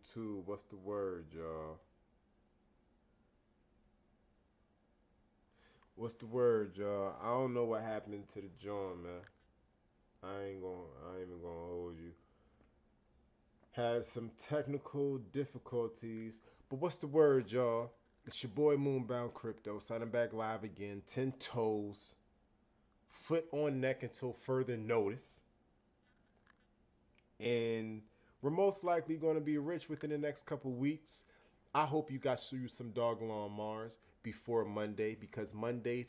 YouTube, what's the word, y'all? What's the word, y'all? I don't know what happened to the joint, man. I ain't even gonna hold you. Had some technical difficulties, but what's the word, y'all? It's your boy Moonbound Crypto, signing back live again. 10 toes, foot on neck until further notice. And we're most likely going to be rich within the next couple weeks. I hope you got you some Dogelon Mars before Monday, because Monday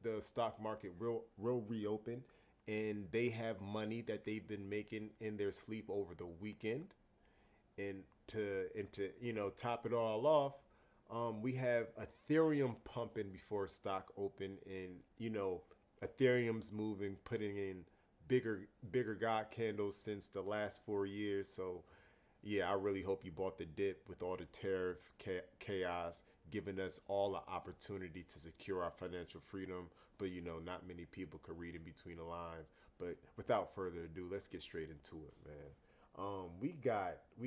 the stock market will reopen, and they have money that they've been making in their sleep over the weekend. And to top it all off, we have Ethereum pumping before stock open, and Ethereum's moving, putting in bigger God candles since the last 4 years. So yeah, I really hope you bought the dip with all the tariff chaos, giving us all the opportunity to secure our financial freedom. But not many people could read in between the lines. But without further ado, let's get straight into it, man. We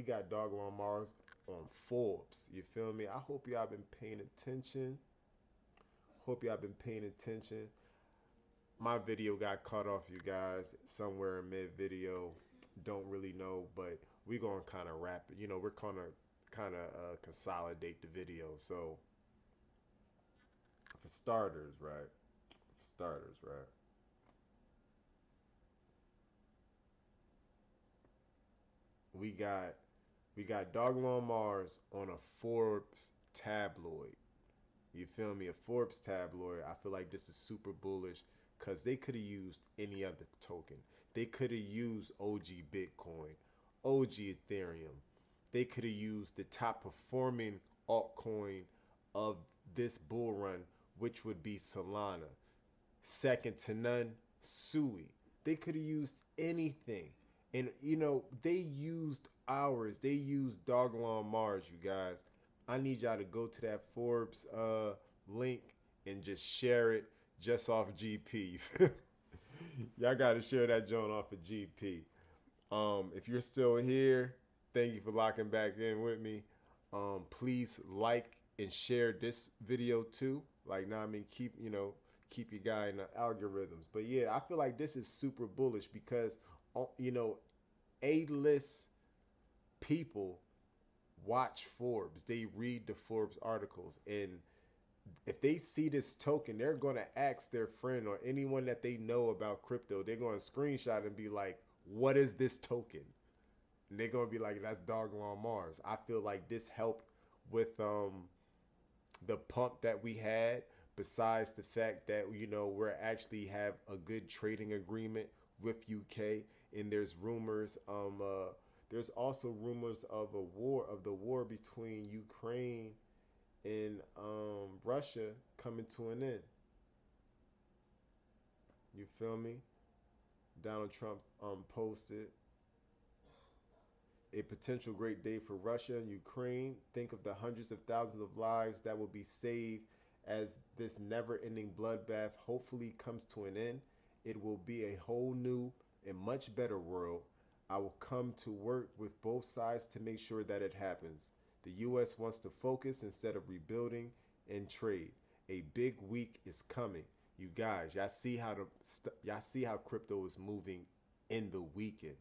got Doggo on Mars on Forbes. You feel me? I hope y'all been paying attention. Hope y'all been paying attention. My video got cut off, you guys, somewhere in mid video. Don't really know, but we gonna kind of wrap it. We're gonna kind of consolidate the video. So for starters, right? For starters, right? We got we got Doggo on Mars on a Forbes tabloid. You feel me? A Forbes tabloid. I feel like this is super bullish because they could have used any other token. They could have used OG Bitcoin, OG Ethereum. They could have used the top performing altcoin of this bull run, which would be Solana. Second to none, Sui. They could have used anything. And they used ours. They used Dogelon Mars, you guys. I need y'all to go to that Forbes link and just share it just off GP. Y'all got to share that joint off of GP. If you're still here, thank you for locking back in with me. Please like and share this video too. Like, now, I mean, keep your guy in the algorithms. But yeah, I feel like this is super bullish because, you know, A-list people watch Forbes. They read the Forbes articles, and if they see this token, they're going to ask their friend or anyone that they know about crypto. They're going to screenshot and be like, "What is this token?" And they're going to be like, "That's Dogelon Mars." I feel like this helped with the pump that we had. Besides the fact that we're actually have a good trading agreement with UK, and there's also rumors of the war between Ukraine and Russia coming to an end. You feel me? Donald Trump posted a potential great day for Russia and Ukraine. Think of the hundreds of thousands of lives that will be saved as this never-ending bloodbath hopefully comes to an end. It will be a whole new and much better world. I will come to work with both sides to make sure that it happens. The US wants to focus instead of rebuilding and trade. A big week is coming. You guys, y'all see how crypto is moving in the weekend.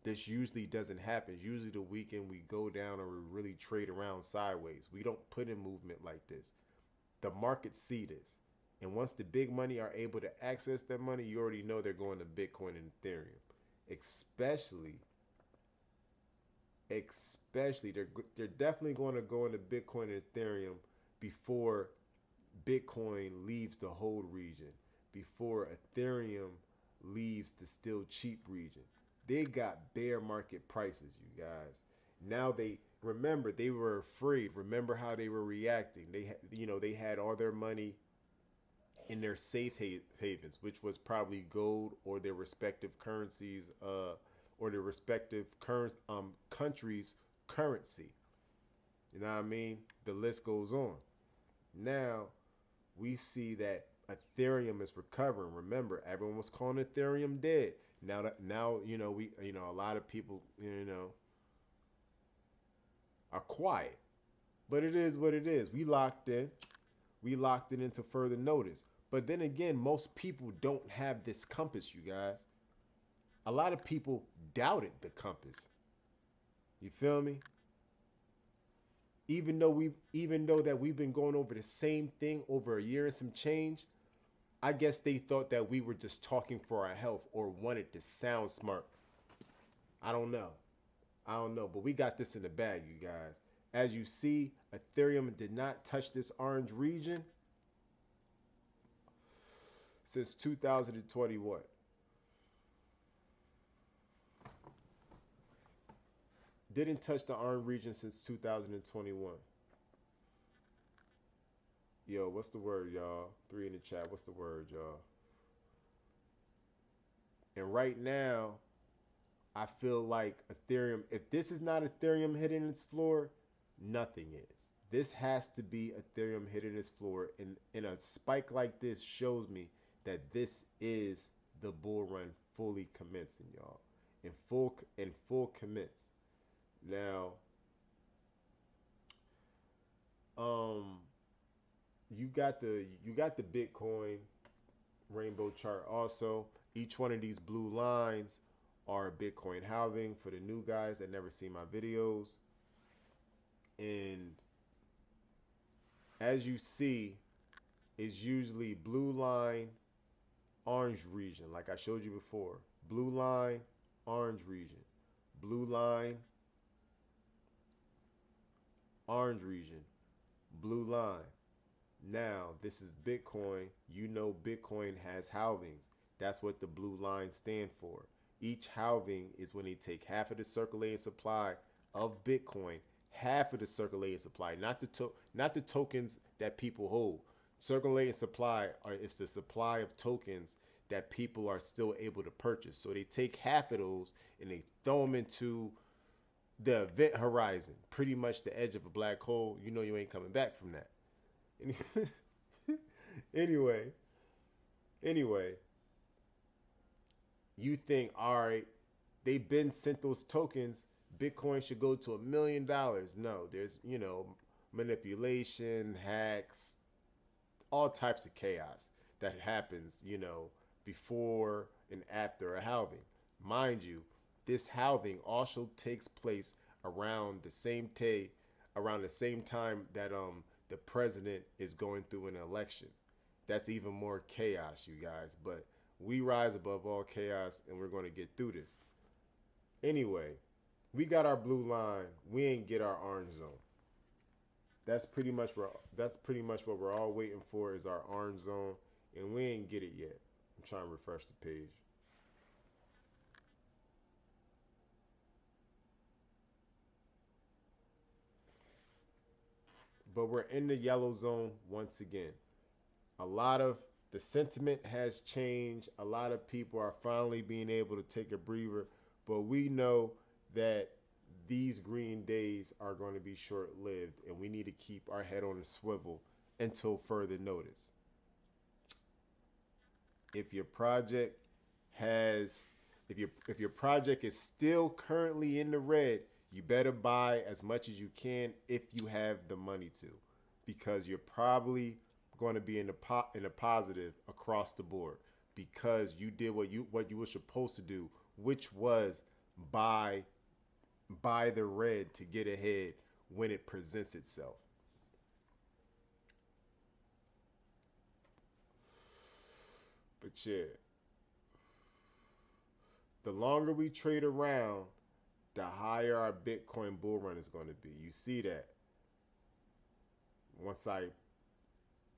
This usually doesn't happen. Usually the weekend we go down or we really trade around sideways. We don't put in movement like this. The markets see this. And once the big money are able to access that money, you already know they're going to Bitcoin and Ethereum. Especially, especially they're definitely going to go into Bitcoin and Ethereum before Bitcoin leaves the hold region, before Ethereum leaves the still cheap region. They got bear market prices, you guys. Now they remember they were afraid. Remember how they were reacting. They had all their money in their safe havens, which was probably gold or their respective currencies, or their respective current countries' currency. You know what I mean? The list goes on. Now we see that Ethereum is recovering. Remember, everyone was calling Ethereum dead. Now we a lot of people are quiet. But it is what it is. We locked in. We locked it into further notice. But then again, most people don't have this compass, you guys. A lot of people doubted the compass. You feel me? Even though that we've been going over the same thing over a year and some change, I guess they thought that we were just talking for our health or wanted to sound smart. I don't know. I don't know, but we got this in the bag, you guys. As you see, Ethereum did not touch this orange region since 2020. What? Didn't touch the orange region since 2021. Yo, what's the word, y'all? Three in the chat. What's the word, y'all? And right now, I feel like Ethereum, if this is not Ethereum hitting its floor, nothing is. This has to be Ethereum hitting its floor. And a spike like this shows me that this is the bull run fully commencing, y'all. In full commence. Now, um, you got the Bitcoin rainbow chart also. Each one of these blue lines are Bitcoin halving for the new guys that never see my videos. And as you see, it's usually blue line, orange region, like I showed you before. Blue line, orange region. Blue line, orange region. Blue line. Now, this is Bitcoin. You know Bitcoin has halvings. That's what the blue lines stand for. Each halving is when they take half of the circulating supply of Bitcoin, half of the circulating supply, not the tokens that people hold. Circulating supply is the supply of tokens that people are still able to purchase. So they take half of those and they throw them into the event horizon, pretty much the edge of a black hole. You know you ain't coming back from that. anyway, anyway, you think, all right, they've been sent those tokens. Bitcoin should go to $1 million. No, there's, manipulation, hacks, all types of chaos that happens, before and after a halving. Mind you, this halving also takes place around the same day, around the same time that the president is going through an election. That's even more chaos, you guys. But we rise above all chaos, and we're going to get through this. Anyway, we got our blue line. We ain't get our orange zone. That's pretty much what we're all waiting for is our orange zone, and we ain't get it yet. I'm trying to refresh the page. But we're in the yellow zone once again. A lot of the sentiment has changed. A lot of people are finally being able to take a breather, but we know that these green days are going to be short-lived, and we need to keep our head on a swivel until further notice. If your project has if your project is still currently in the red, you better buy as much as you can if you have the money to, because you're probably going to be in a positive across the board because you did what you were supposed to do, which was buy buy the red to get ahead when it presents itself. But yeah, the longer we trade around, the higher our Bitcoin bull run is going to be. You see that once I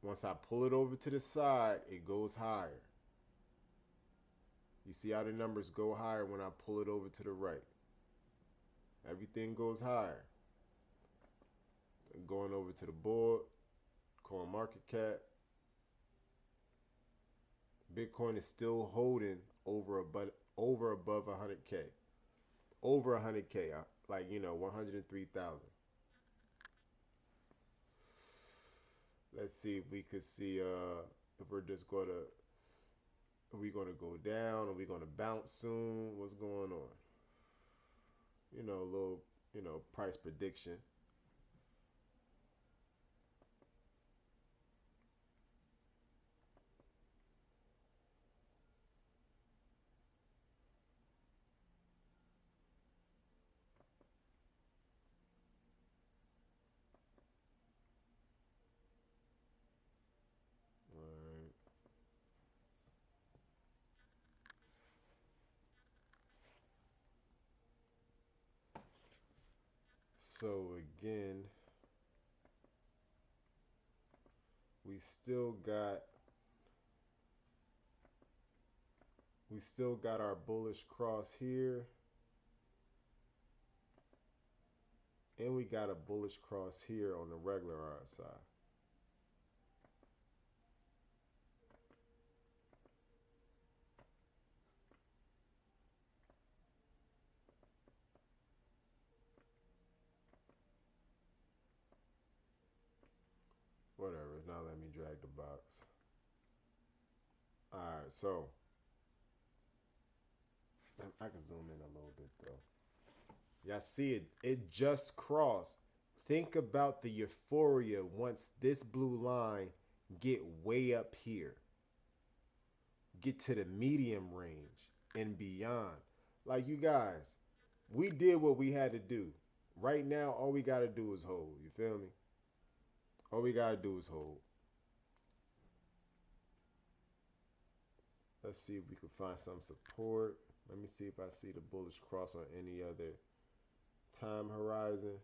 once I pull it over to the side, it goes higher. You see how the numbers go higher when I pull it over to the right. Everything goes higher. Going over to the board, coin market cap, Bitcoin is still holding over above 100K, over 100K, like 103,000. Let's see if we could see if we're just gonna are we gonna go down? Are we gonna bounce soon? What's going on? A little price prediction. So again, we still got our bullish cross here, and we got a bullish cross here on the regular RSI. Whatever, it's not letting me drag the box. Alright, so I can zoom in a little bit though. Y'all see it? It just crossed. Think about the euphoria once this blue line get way up here, get to the medium range and beyond. Like you guys, we did what we had to do. Right now, all we gotta do is hold. You feel me? All we gotta do is hold. Let's see if we can find some support. Let me see if I see the bullish cross on any other time horizon.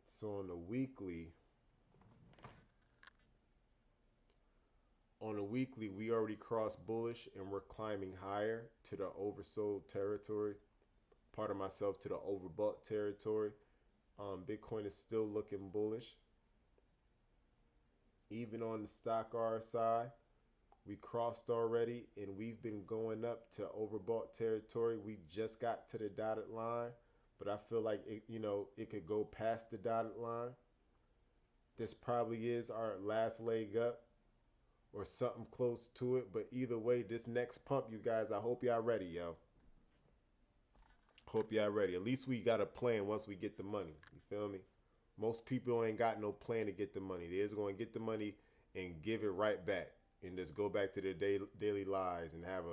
So on the weekly, we already crossed bullish and we're climbing higher to the oversold territory. Part of myself to the overbought territory. Bitcoin is still looking bullish. Even on the stock RSI, we crossed already and we've been going up to overbought territory. We just got to the dotted line, but I feel like it could go past the dotted line. This probably is our last leg up or something close to it. But either way, this next pump, you guys, I hope y'all ready, yo. Hope y'all ready. At least we got a plan once we get the money. You feel me? Most people ain't got no plan to get the money. They're just going to get the money and give it right back and just go back to their daily lives and have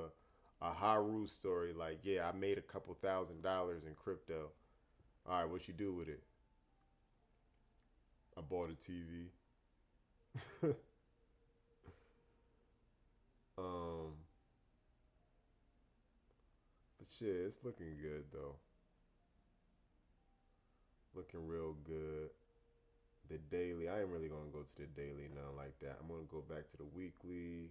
a Haru story like, yeah, I made a couple $1,000s in crypto. All right, what you do with it? I bought a TV. um, but shit, it's looking good though. Looking real good. The daily, I ain't really gonna go to the daily now like that. I'm gonna go back to the weekly.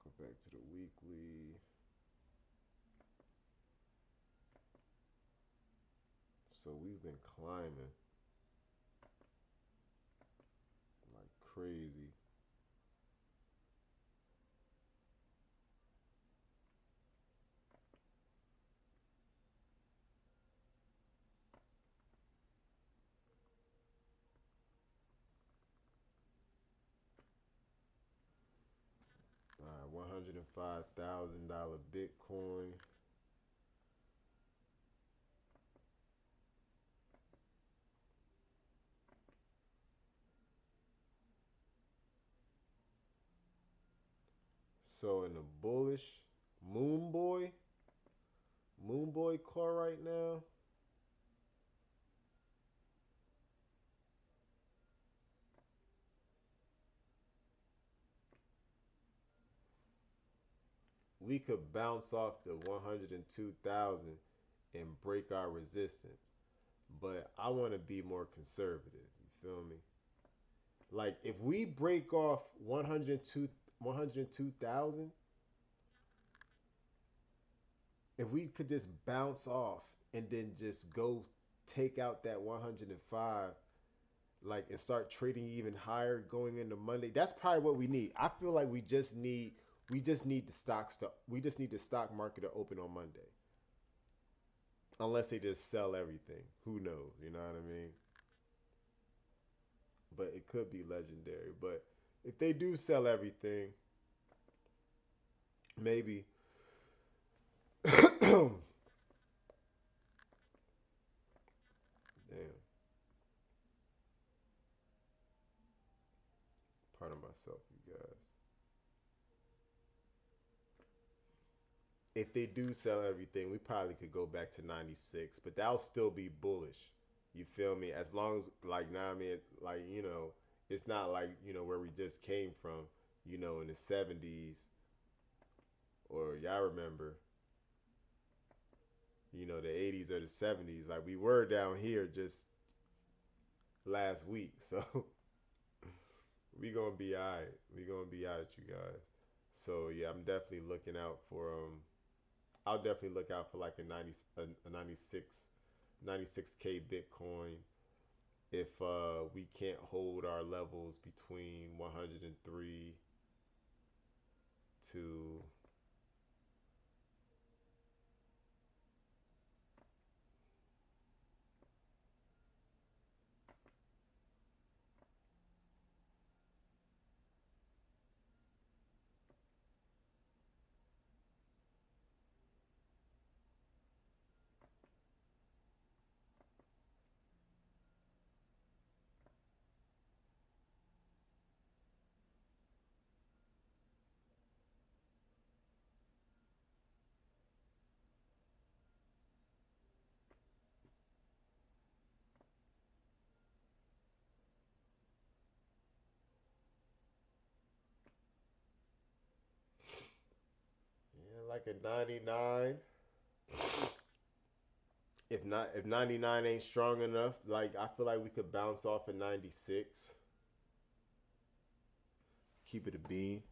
Go back to the weekly. So we've been climbing like crazy. All right, $105,000 Bitcoin. So in the bullish Moon Boy core right now, we could bounce off the 102,000 and break our resistance. But I want to be more conservative. You feel me? Like if we break off 102,000, if we could just bounce off and then just go take out that 105, like, and start trading even higher going into Monday, that's probably what we need. I feel like we just need the stock market to open on Monday, unless they just sell everything. Who knows? You know what I mean? But it could be legendary. But if they do sell everything, maybe. Damn. Pardon myself, you guys. if they do sell everything, we probably could go back to 96, but that'll still be bullish. You feel me? As long as like now, I mean, like it's not like where we just came from, in the 70s, or y'all remember, the 80s or the 70s. Like we were down here just last week, so we gonna be alright. We gonna be alright, you guys. So yeah, I'm definitely looking out for I'll definitely look out for like a 96K Bitcoin if we can't hold our levels between 103 to, yeah, like a 99. If 99 ain't strong enough, like I feel like we could bounce off a 96. Keep it a bean.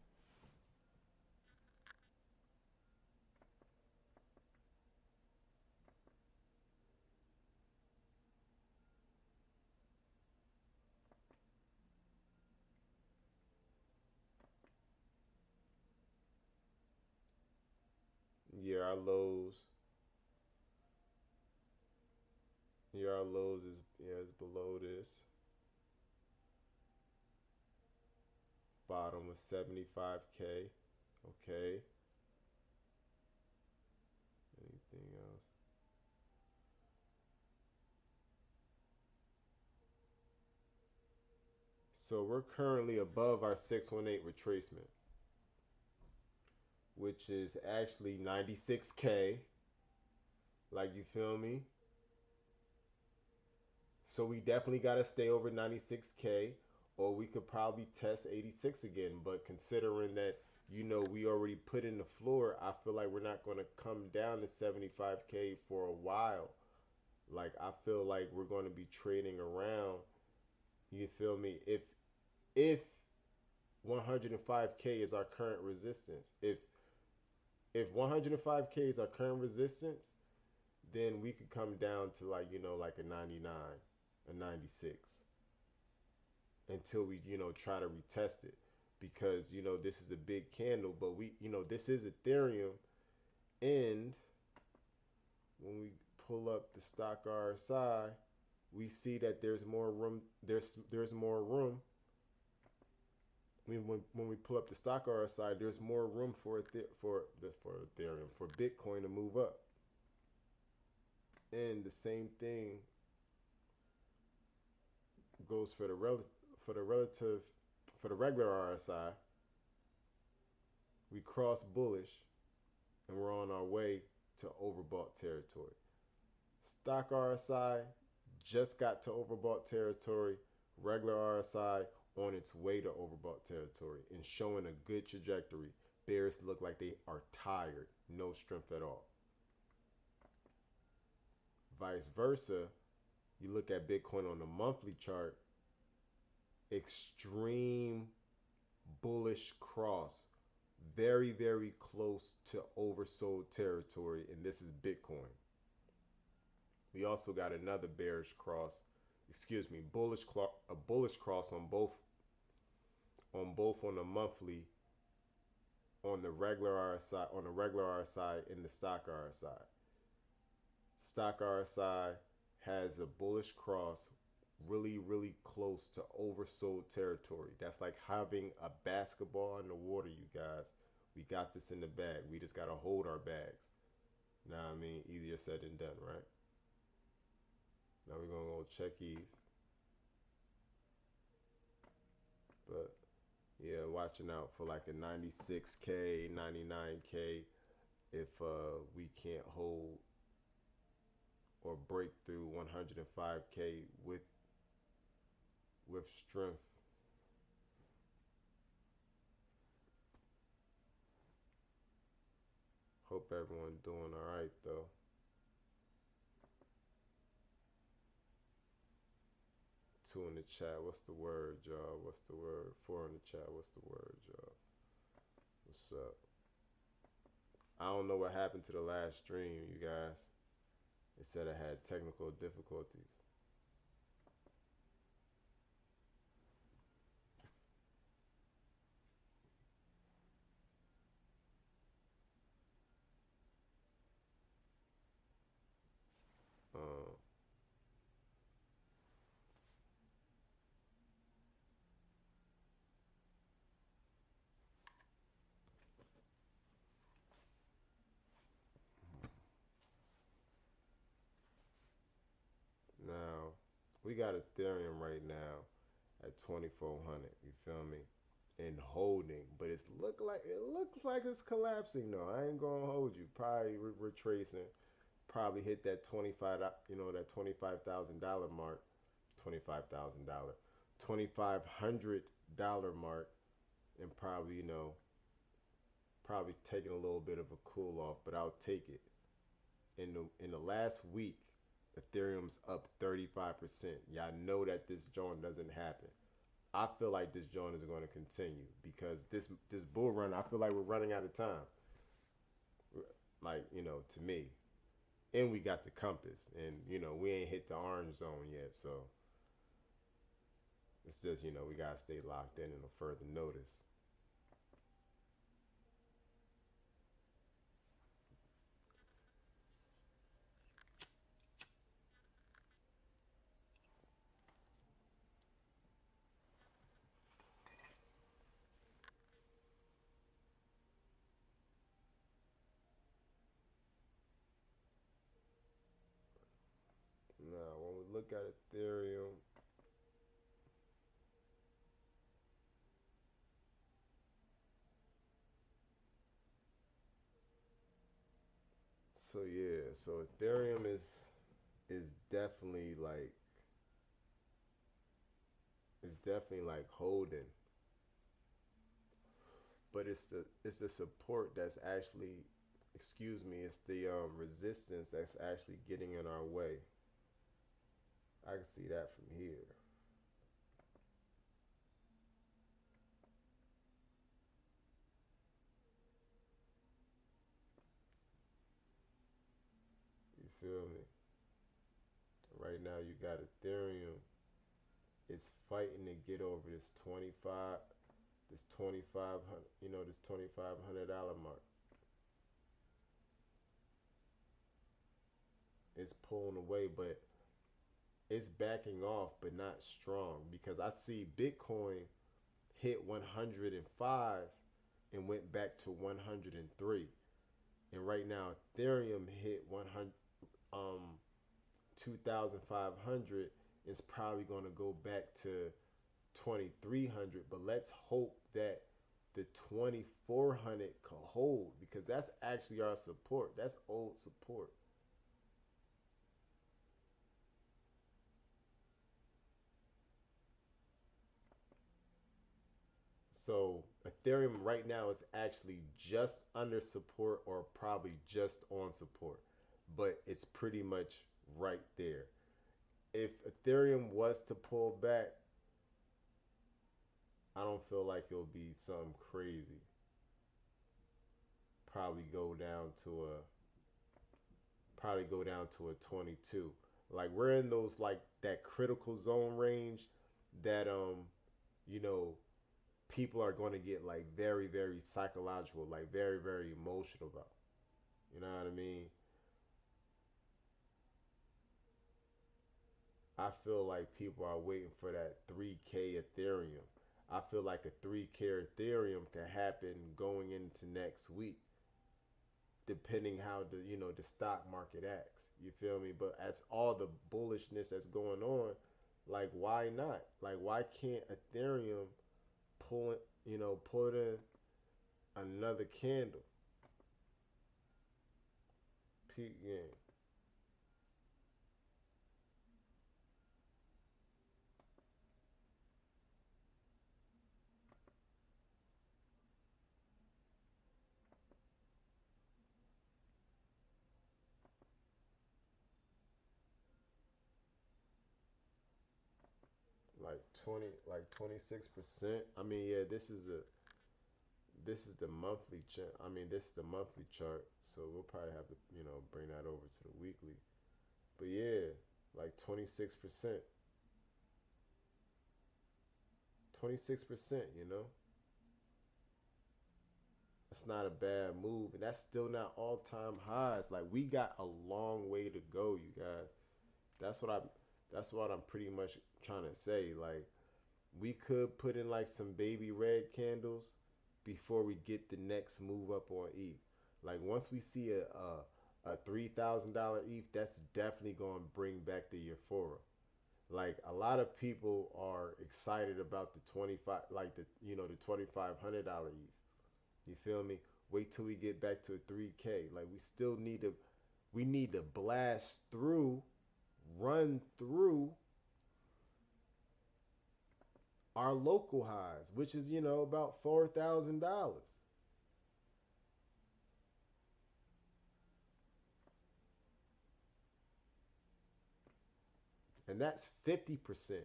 Yeah, our lows. Yeah, our lows is below this. Bottom was 75K. Okay. Anything else? So we're currently above our 618 retracement, which is actually 96K. Like, you feel me? So we definitely got to stay over 96K, or we could probably test 86 again. But considering that, we already put in the floor, I feel like we're not going to come down to 75K for a while. Like, I feel like we're going to be trading around. You feel me? If 105K is our current resistance, if 105K is our current resistance, then we could come down to like like a 99, a 96, until we try to retest it, because this is a big candle, but this is Ethereum. And when we pull up the stock RSI, we see that there's more room. There's more room. I mean, when we pull up the stock RSI, there's more room for Ethereum, for Bitcoin to move up. And the same thing goes for the relative for the regular RSI. We cross bullish, and we're on our way to overbought territory. Stock RSI just got to overbought territory. Regular RSI on its way to overbought territory and showing a good trajectory. Bears look like they are tired, no strength at all. Vice versa, you look at Bitcoin on the monthly chart, extreme bullish cross, very, very close to oversold territory, and this is Bitcoin. We also got another bearish cross, excuse me, a bullish cross on the monthly, on the regular RSI, and the stock RSI. Stock RSI has a bullish cross really, really close to oversold territory. That's like having a basketball in the water, you guys. We got this in the bag. We just got to hold our bags. Now, I mean, easier said than done, right? Now we're going to go check Eve. But yeah, watching out for like a 96K, 99K. if we can't hold or break through 105K with strength. Hope everyone doing all right though. Two in the chat. What's the word, y'all? What's the word? Four in the chat. What's the word, y'all? What's up? I don't know what happened to the last stream, you guys. It said I had technical difficulties. Um, Now we got Ethereum right now at 2,400. You feel me? And holding, but it looks like it's collapsing though. I ain't gonna hold you. Probably retracing. Probably hit that 25. That $25,000 mark. $25,000. $2,500 mark, and probably probably taking a little bit of a cool off, but I'll take it. In the last week, Ethereum's up 35%. Y'all know that this joint doesn't happen. I feel like this joint is going to continue because this bull run, I feel like we're running out of time. Like, to me. And we got the compass, and we ain't hit the orange zone yet, so it's just we gotta stay locked in a further notice. Now, when we look at Ethereum, so yeah, so Ethereum is definitely like holding, but it's the support that's actually, excuse me, it's the resistance that's actually getting in our way. I can see that from here. You feel me? Right now you got Ethereum. It's fighting to get over this 2500, this $2,500 mark. It's pulling away, but it's backing off, but not strong because I see Bitcoin hit 105 and went back to 103. And right now Ethereum hit 100 um 2,500. It's probably going to go back to 2,300, but let's hope that the 2,400 can hold because that's actually our support. That's old support. So Ethereum right now is actually just under support or probably just on support, but it's pretty much right there. If Ethereum was to pull back, I don't feel like it'll be something crazy. Probably go down to a probably go down to a 22. Like we're in those like that critical zone range that you know people are going to get like very very psychological, like very very emotional about. You know what I mean? I feel like people are waiting for that 3K Ethereum. I feel like a 3K Ethereum can happen going into next week, depending how the stock market acts. You feel me? But as all the bullishness that's going on, like why not? Like why can't Ethereum pull it in another candle? Yeah. Like 26%. I mean, yeah, this is the monthly chart. I mean, this is the monthly chart, so we'll probably have to, bring that over to the weekly. But yeah, like 26%. 26%, That's not a bad move, and that's still not all-time highs. Like we got a long way to go, you guys. That's what I that's what I'm pretty much trying to say. Like we could put in like some baby red candles before we get the next move up on ETH. Like once we see a $3,000 ETH, that's definitely going to bring back the euphoria. Like a lot of people are excited about the 25, like the $2,500 ETH. You feel me? Wait till we get back to 3K. Like we need to blast through, run through our local highs, which is about $4,000, and that's 50%.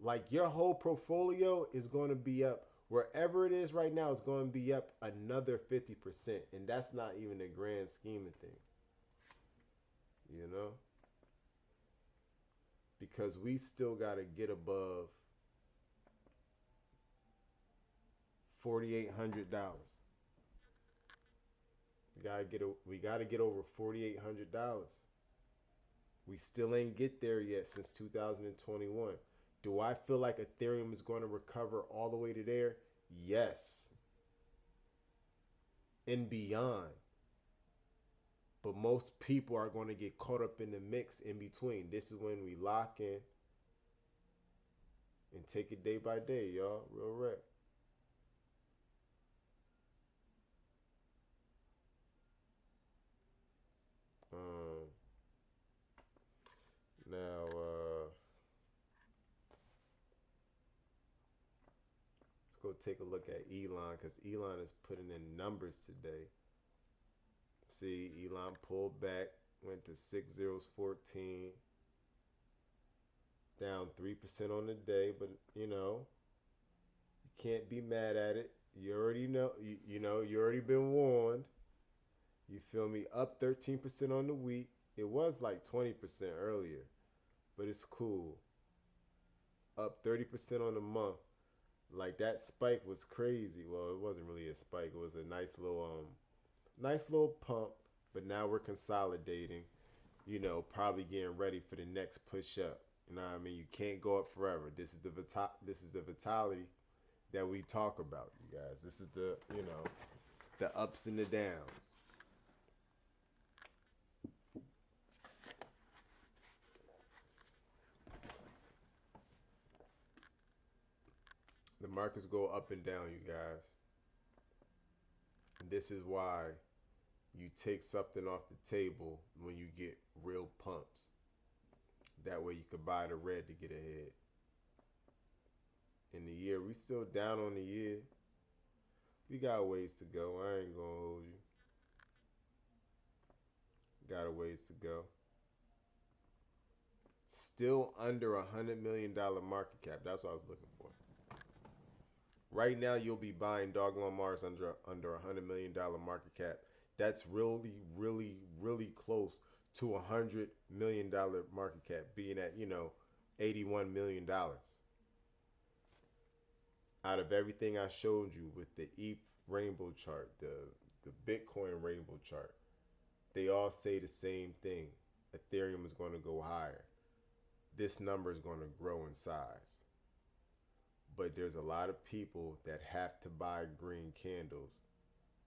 Like your whole portfolio is going to be up wherever it is right now. It's going to be up another 50%, and that's not even the grand scheme of things, you know, because we still got to get above $4,800. We gotta get over $4,800. We still ain't get there yet since 2021. Do I feel like Ethereum is going to recover all the way to there? Yes, and beyond. But most people are going to get caught up in the mix in between. This is when we lock in and take it day by day, y'all. Real rap. Um, now, let's go take a look at Elon because Elon is putting in numbers today. See, Elon pulled back, went to 6 zeros 14, down 3% on the day, but you can't be mad at it. You already know, you already been warned. You feel me? Up 13% on the week. It was like 20% earlier, but it's cool. Up 30% on the month. Like that spike was crazy. Well, it wasn't really a spike. It was a nice little pump, but now we're consolidating, probably getting ready for the next push up. You know what I mean? You can't go up forever. This is the vitality that we talk about, you guys. This is the ups and the downs. The markets go up and down, you guys. And this is why you take something off the table when you get real pumps. That way you could buy the red to get ahead. In the year, we still down on the year. We got ways to go. I ain't gonna hold you. Got a ways to go. Still under $100 million market cap. That's what I was looking for. Right now, you'll be buying Dogelon Mars under $100 million market cap. That's really, really, really close to $100 million market cap, being at $81 million. Out of everything I showed you with the ETH rainbow chart, the Bitcoin rainbow chart, they all say the same thing. Ethereum is going to go higher. This number is going to grow in size. But there's a lot of people that have to buy green candles,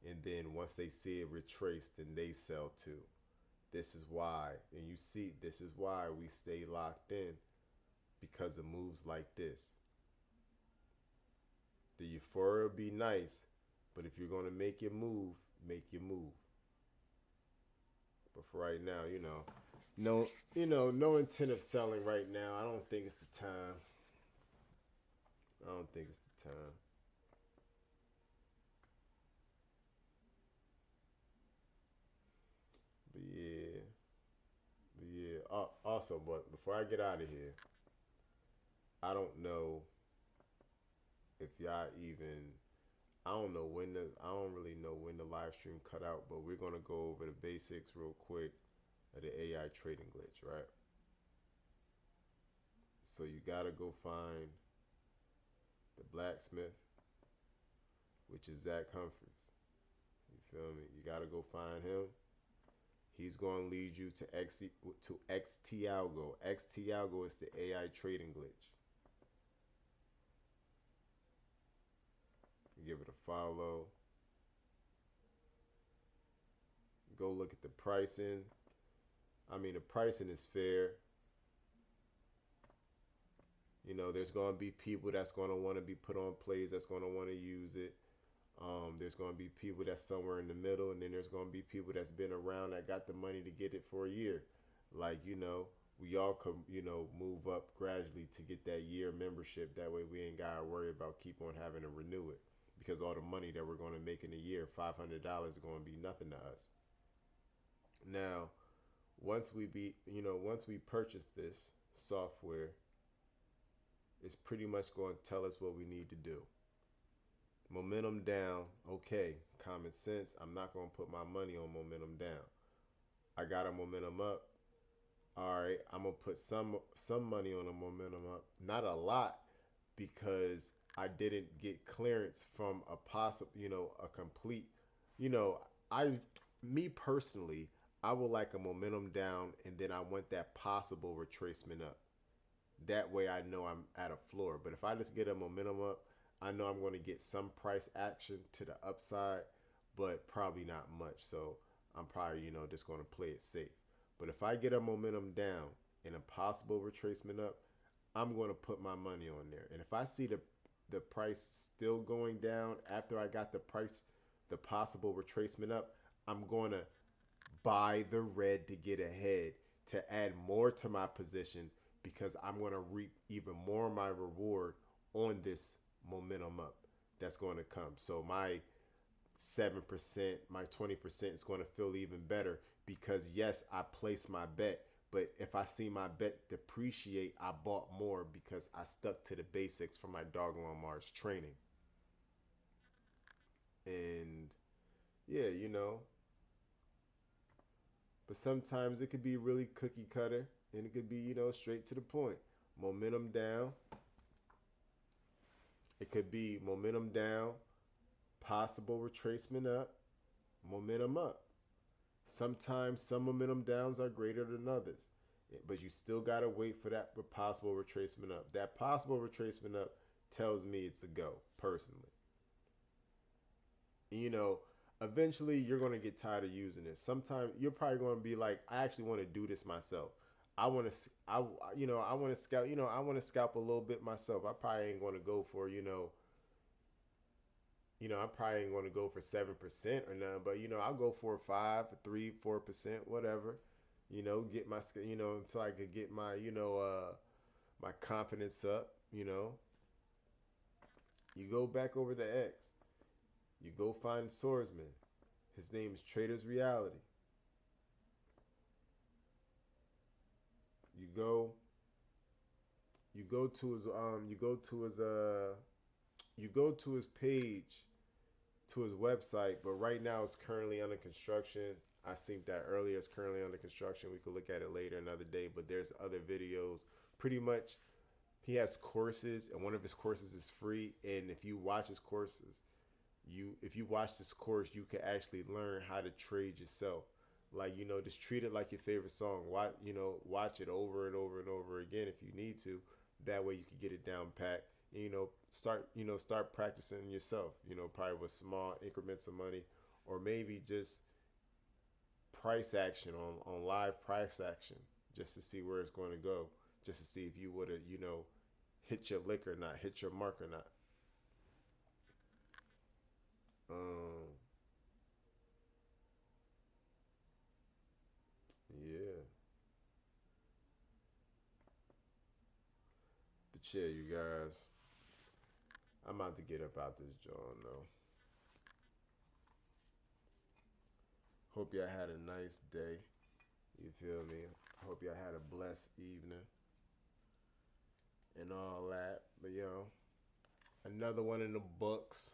and then once they see it retraced, then they sell too. This is why, and you see, this is why we stay locked in, because of moves like this. The euphoria be nice, but if you're going to make your move, make your move. But for right now, no, no intent of selling right now. I don't think it's the time. I don't think it's the time. But yeah, but yeah. Also, but before I get out of here, I don't know if y'all even. I don't know when the. I don't really know when the live stream cut out, but we're gonna go over the basics real quick of the AI trading glitch, right? So you gotta go find the blacksmith, which is Zach Humphreys. You feel me? You gotta go find him. He's going to lead you to XTalgo. XTalgo is the AI trading glitch. You give it a follow. Go look at the pricing. I mean, the pricing is fair. There's going to be people that's going to want to be put on plays that's going to want to use it. There's going to be people that's somewhere in the middle, and then there's going to be people that's been around that got the money to get it for a year. Like, we all could, move up gradually to get that year membership. That way we ain't got to worry about keep on having to renew it because all the money that we're going to make in a year, $500 is going to be nothing to us. Now, once we purchase this software, it's pretty much going to tell us what we need to do. Momentum down, okay, common sense. I'm not going to put my money on momentum down. I got a momentum up. All right, I'm gonna put some money on a momentum up. Not a lot because I didn't get clearance from a possible, a complete, you know, I me personally, I would like a momentum down and then I want that possible retracement up. That way I know I'm at a floor. But if I just get a momentum up, I know I'm going to get some price action to the upside, but probably not much. So I'm probably, just going to play it safe. But if I get a momentum down and a possible retracement up, I'm going to put my money on there. And if I see the price still going down after I got the possible retracement up, I'm going to buy the red to get ahead to add more to my position because I'm going to reap even more of my reward on this momentum up that's going to come. So my 7%, my 20% is going to feel even better because yes, I placed my bet, but if I see my bet depreciate, I bought more because I stuck to the basics from my Dogelon Mars training. And yeah, but sometimes it could be really cookie cutter and it could be, straight to the point. Momentum down. It could be momentum down, possible retracement up, momentum up. Sometimes some momentum downs are greater than others, but you still got to wait for that possible retracement up. That possible retracement up tells me it's a go, personally. And, eventually you're going to get tired of using this. Sometimes you're probably going to be like, I actually want to do this myself. I want to, I want to scalp, I want to scalp a little bit myself. I probably ain't going to go for, I probably ain't going to go for 7% or nothing, but I'll go for 5, 3, 4%, whatever. Get my, until I could get my, my confidence up. You go back over to X. You go find Swordsman. His name is Trader's Reality. You go, you go to his, you go to his page, to his website, but right now it's currently under construction. I seen that earlier. It's currently under construction. We could look at it later another day, but there's other videos. Pretty much, he has courses, and one of his courses is free. And if you watch his courses, if you watch this course, you can actually learn how to trade yourself. Like, just treat it like your favorite song. Watch it over and over and over again if you need to. That way you can get it down pat. And, start practicing yourself. Probably with small increments of money, or maybe just price action on live price action, just to see where it's going to go, just to see if you would have, hit your lick or not, hit your mark or not. Um, Chill, you guys. I'm about to get up out this joint though. Hope y'all had a nice day. You feel me? Hope y'all had a blessed evening and all that. But yo, another one in the books.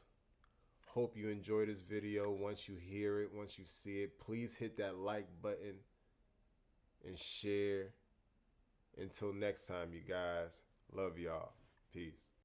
Hope you enjoy this video. Once you hear it, once you see it, please hit that like button and share. Until next time, you guys. Love y'all. Peace.